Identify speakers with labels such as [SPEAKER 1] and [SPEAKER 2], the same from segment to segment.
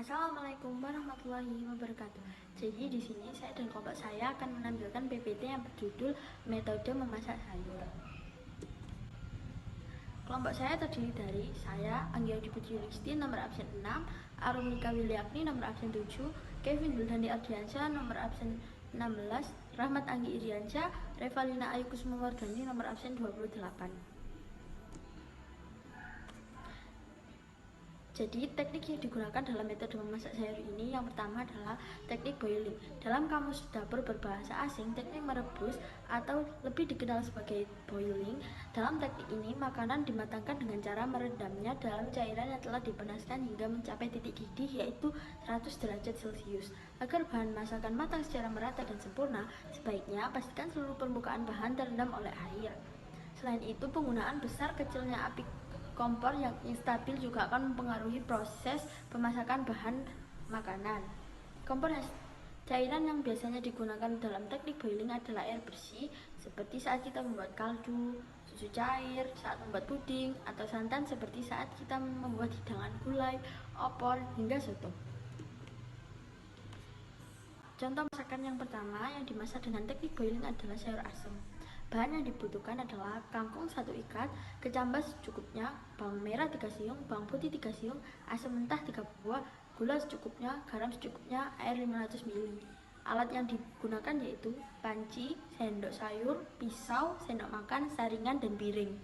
[SPEAKER 1] Assalamualaikum warahmatullahi wabarakatuh. Jadi di sini saya dan kelompok saya akan menampilkan PPT yang berjudul Metode Memasak Sayur. Kelompok saya terdiri dari saya, Anggia Putri Listi, nomor absen 6, Arumika Wiliakni, nomor absen 7, Kevin Duldani Ardiansyah, nomor absen 16, Rahmat Anggi Iriansyah, Revalina Ayu Kusumawardani, nomor absen 28. Jadi teknik yang digunakan dalam metode memasak sayur ini yang pertama adalah teknik boiling. Dalam kamus dapur berbahasa asing, teknik merebus atau lebih dikenal sebagai boiling. Dalam teknik ini, makanan dimatangkan dengan cara merendamnya dalam cairan yang telah dipanaskan hingga mencapai titik didih yaitu 100 derajat Celcius. Agar bahan masakan matang secara merata dan sempurna, sebaiknya pastikan seluruh permukaan bahan terendam oleh air. Selain itu, penggunaan besar kecilnya api kompor yang instabil juga akan mempengaruhi proses pemasakan bahan makanan. Kompor cairan yang biasanya digunakan dalam teknik boiling adalah air bersih, seperti saat kita membuat kaldu, susu cair, saat membuat puding, atau santan seperti saat kita membuat hidangan gulai, opor, hingga soto. Contoh masakan yang pertama yang dimasak dengan teknik boiling adalah sayur asem. Bahan yang dibutuhkan adalah kangkung 1 ikat, kecambah secukupnya, bawang merah 3 siung, bawang putih 3 siung, asam mentah 3 buah, gula secukupnya, garam secukupnya, air 500 ml. Alat yang digunakan yaitu panci, sendok sayur, pisau, sendok makan, saringan, dan piring.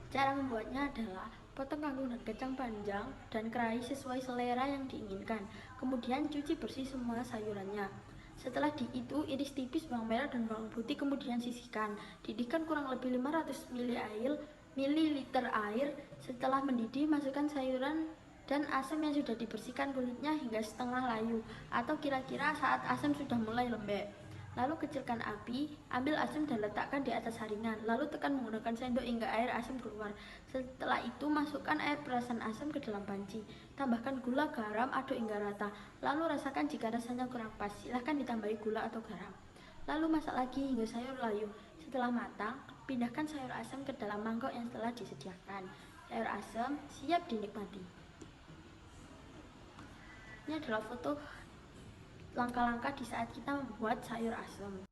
[SPEAKER 1] Cara membuatnya adalah potong kangkung dan kacang panjang dan kerai sesuai selera yang diinginkan. Kemudian cuci bersih semua sayurannya. Setelah itu, iris tipis bawang merah dan bawang putih, kemudian sisihkan. Didihkan kurang lebih 500 ml air. Setelah mendidih, masukkan sayuran dan asam yang sudah dibersihkan kulitnya hingga setengah layu atau kira-kira saat asam sudah mulai lembek. Lalu kecilkan api, ambil asam dan letakkan di atas saringan. Lalu tekan menggunakan sendok hingga air asam keluar. Setelah itu masukkan air perasan asam ke dalam panci. Tambahkan gula, garam, aduk hingga rata. Lalu rasakan jika rasanya kurang pas, silahkan ditambahi gula atau garam. Lalu masak lagi hingga sayur layu. Setelah matang, pindahkan sayur asam ke dalam mangkok yang telah disediakan. Sayur asam siap dinikmati. Ini adalah foto langkah-langkah di saat kita membuat sayur asam.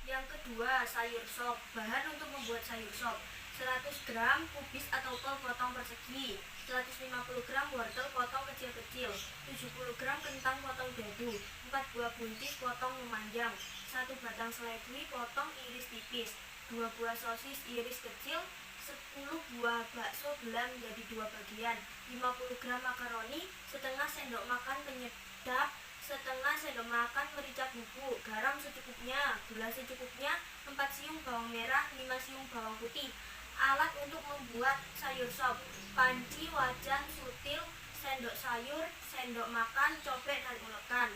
[SPEAKER 2] Yang kedua, sayur sop. Bahan untuk membuat sayur sop: 100 gram kubis atau kol potong persegi, 150 gram wortel potong kecil-kecil, 70 gram kentang potong dadu, 4 buah buncis potong memanjang, 1 batang seledri potong iris tipis, 2 buah sosis iris kecil, 10 buah bakso belah menjadi 2 bagian, 50 gram makaroni, setengah sendok makan penyedap, setengah sendok makan merica bubuk, garam secukupnya, gula secukupnya, 4 siung bawang merah, 5 siung bawang putih. Alat untuk membuat sayur sop: panci, wajan, sutil, sendok sayur, sendok makan, cobek, dan ulekan.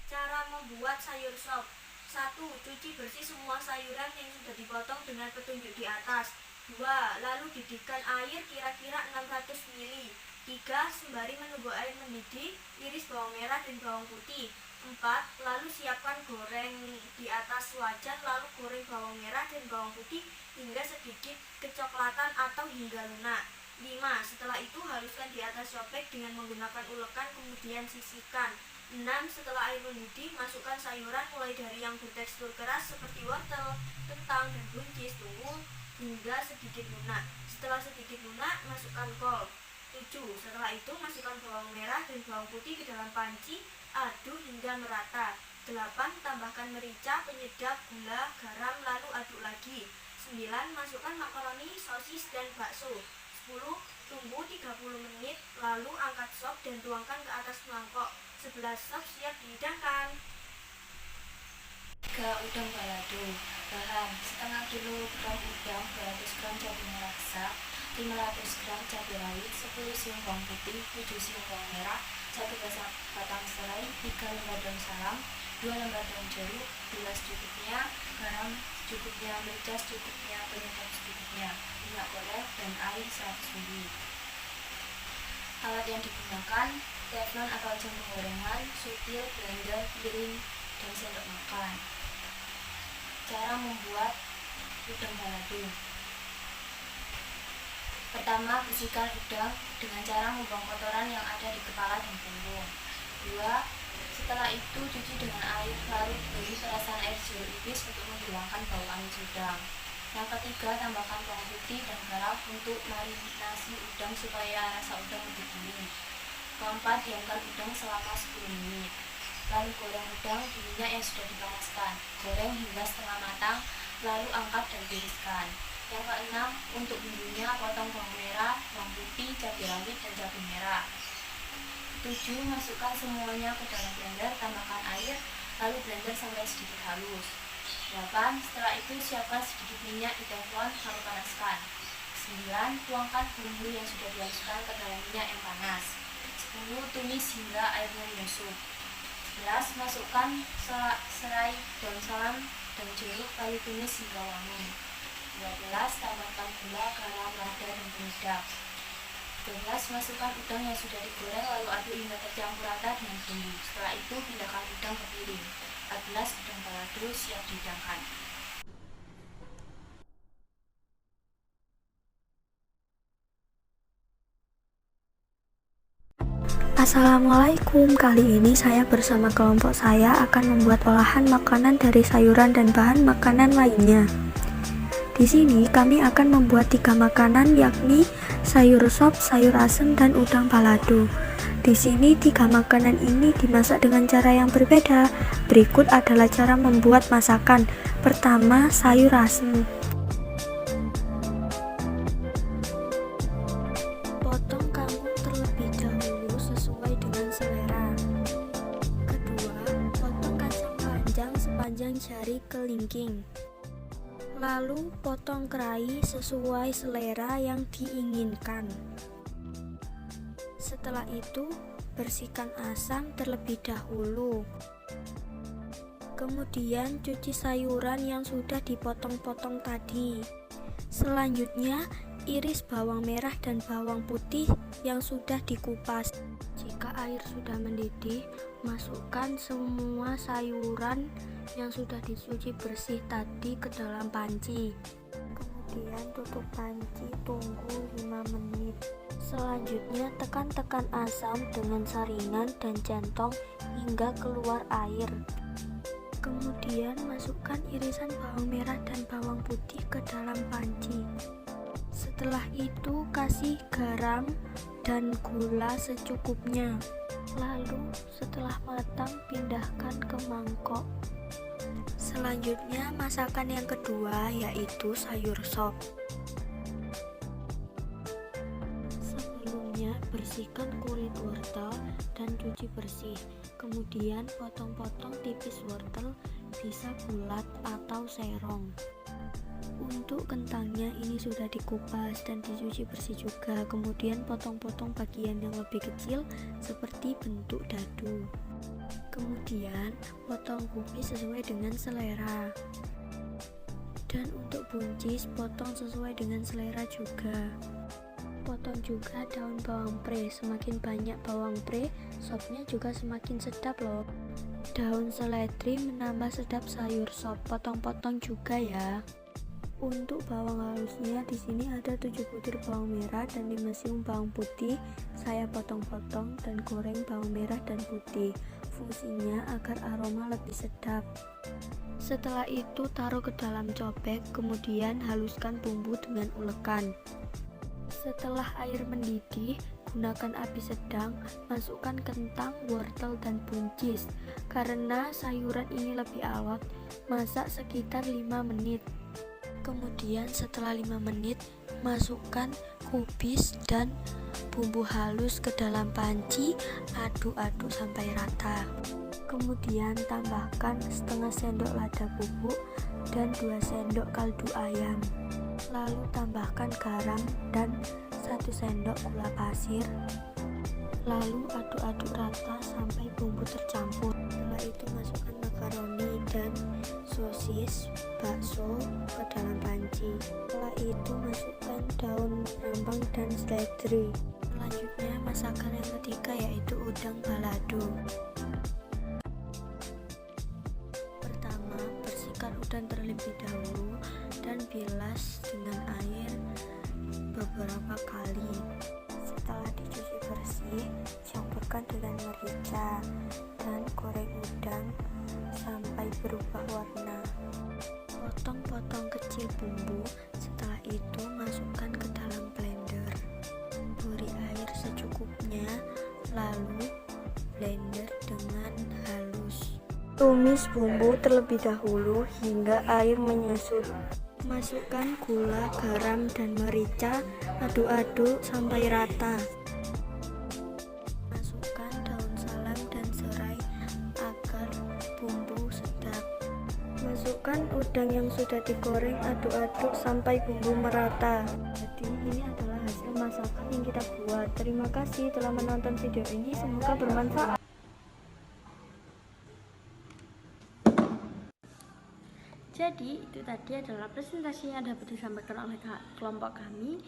[SPEAKER 2] Cara membuat sayur sop: 1. Cuci bersih semua sayuran yang sudah dipotong dengan petunjuk di atas. 2. Lalu didihkan air kira-kira 600 ml. 3. Sembari menunggu air mendidih, iris bawang merah dan bawang putih. 4. Lalu siapkan goreng di atas wajan, lalu goreng bawang merah dan bawang putih hingga sedikit kecoklatan atau hingga lunak. 5. Setelah itu haluskan di atas cobek dengan menggunakan ulekan, kemudian sisihkan. 6. Setelah air mendidih, masukkan sayuran mulai dari yang bertekstur keras seperti wortel, kentang, dan buncis, tunggu hingga sedikit lunak. Setelah sedikit lunak, masukkan kol. 7. Setelah itu masukkan bawang merah dan bawang putih ke dalam panci, aduk hingga merata. 8. Tambahkan merica, penyedap, gula, garam, lalu aduk lagi. 9. Masukkan makaroni, sosis, dan bakso. 10. Tunggu 30 menit, lalu angkat sop dan tuangkan ke atas mangkok. 11. Sop siap dihidangkan.
[SPEAKER 3] 3. Udang balado. Bahan: setengah kilogram udang, 200 gram cabai merah sak, 500 gram cabai rawit, 10 siung bawang putih, 7 siung bawang merah, 1 batang serai, 3 lembar daun salam, 2 lembar daun jeruk, gula secukupnya, garam secukupnya, merica secukupnya, penyedap secukupnya, minyak goreng, dan air 100 ml. Alat yang digunakan: teflon atau jam penggorengan, sutil, blender, piring, dan sendok makan. Cara membuat udang balado: Pertama, bersihkan udang dengan cara membuang kotoran yang ada di kepala dan punggung. 2. Setelah itu cuci dengan air, lalu beri perasan air jeruk nipis untuk menghilangkan bau amis udang. Yang ketiga, tambahkan bawang putih dan garam untuk marinasi udang supaya rasa udang lebih gurih. Keempat, diamkan udang selama 10 menit. Lalu goreng udang di minyak yang sudah dipanaskan. Goreng hingga setengah matang, lalu angkat dan tiriskan. Yang keenam, untuk bumbunya potong bawang merah, bawang putih, cabai rawit, dan cabai merah. 7. Masukkan semuanya ke dalam blender, tambahkan air, lalu blender sampai sedikit halus. 8. Setelah itu siapkan sedikit minyak di teflon, lalu panaskan. 9. Tuangkan bumbu yang sudah dihaluskan ke dalam minyak yang panas. 10. Tumis hingga airnya menyusut. 11. Masukkan serai daun salam dan jeruk, lalu tumis hingga wangi. 12. Tambahkan gula, garam, lada, dan penyedap. 13. Masukkan udang yang sudah digoreng, lalu aduk hingga tercampur rata dengan bumbu. Setelah itu pindahkan udang ke piring. 14. Udang balado siap dihidangkan.
[SPEAKER 1] Assalamualaikum, kali ini saya bersama kelompok saya akan membuat olahan makanan dari sayuran dan bahan makanan lainnya. Di sini kami akan membuat 3 makanan, yakni sayur sop, sayur asem, dan udang balado. Di sini 3 makanan ini dimasak dengan cara yang berbeda. Berikut adalah cara membuat masakan. Pertama, sayur asem. Potong kangkung terlebih dahulu sesuai dengan selera. Kedua, potong kacang panjang sepanjang jari kelingking. Lalu potong kerai sesuai selera yang diinginkan. Setelah itu, bersihkan asam terlebih dahulu. Kemudian cuci sayuran yang sudah dipotong-potong tadi. Selanjutnya, iris bawang merah dan bawang putih yang sudah dikupas. Jika air sudah mendidih, masukkan semua sayuran yang sudah dicuci bersih tadi ke dalam panci. Kemudian tutup panci, tunggu 5 menit. Selanjutnya tekan-tekan asam dengan saringan dan centong hingga keluar air. Kemudian masukkan irisan bawang merah dan bawang putih ke dalam panci. Setelah itu kasih garam dan gula secukupnya. Lalu setelah matang pindahkan ke mangkok. Selanjutnya masakan yang kedua yaitu sayur sop. Sebelumnya bersihkan kulit wortel dan cuci bersih. Kemudian potong-potong tipis wortel, bisa bulat atau serong. Untuk kentangnya ini sudah dikupas dan dicuci bersih juga. Kemudian potong-potong bagian yang lebih kecil seperti bentuk dadu. Kemudian potong kubis sesuai dengan selera. Dan untuk buncis potong sesuai dengan selera juga. Potong juga daun bawang pre. Semakin banyak bawang pre, sopnya juga semakin sedap loh. Daun seledri menambah sedap sayur sop. Potong-potong juga ya. Untuk bawang halusnya di sini ada 7 butir bawang merah dan 5 siung bawang putih. Saya potong-potong dan goreng bawang merah dan putih. Fungsinya agar aroma lebih sedap. Setelah itu taruh ke dalam cobek, kemudian haluskan bumbu dengan ulekan. Setelah air mendidih, gunakan api sedang, masukkan kentang, wortel, dan buncis. Karena sayuran ini lebih alot, masak sekitar 5 menit. Kemudian setelah 5 menit, masukkan kubis dan bumbu halus ke dalam panci, aduk-aduk sampai rata. Kemudian tambahkan setengah sendok lada bubuk dan 2 sendok kaldu ayam. Lalu tambahkan garam dan 1 sendok gula pasir. Lalu aduk-aduk rata sampai bumbu tercampur. Setelah itu masukkan makaroni dan sosis, bakso ke dalam panci. Setelah itu masukkan daun brambang dan seledri. Selanjutnya masakan yang ketiga yaitu udang balado. Pertama, bersihkan udang terlebih dahulu dan bilas dengan air
[SPEAKER 4] beberapa kali. Setelah dicuci bersih, campurkan dengan merica dan goreng udang sampai berubah warna. Potong-potong kecil bumbu, setelah itu masukkan ke dalam blender. Beri air secukupnya, lalu blender dengan halus. Tumis bumbu terlebih dahulu hingga air menyusut. Masukkan gula, garam, dan merica, aduk-aduk sampai rata. Masukkan daun salam dan serai agar bumbu sedap. Masukkan udang yang sudah digoreng, aduk-aduk sampai bumbu merata. Jadi ini adalah hasil masakan yang kita buat. Terima kasih telah menonton video ini, semoga bermanfaat.
[SPEAKER 1] Jadi itu tadi adalah presentasi yang dapat disampaikan oleh kelompok kami.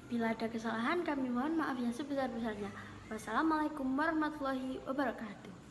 [SPEAKER 1] Bila ada kesalahan kami mohon maaf yang sebesar-besarnya. Wassalamualaikum warahmatullahi wabarakatuh.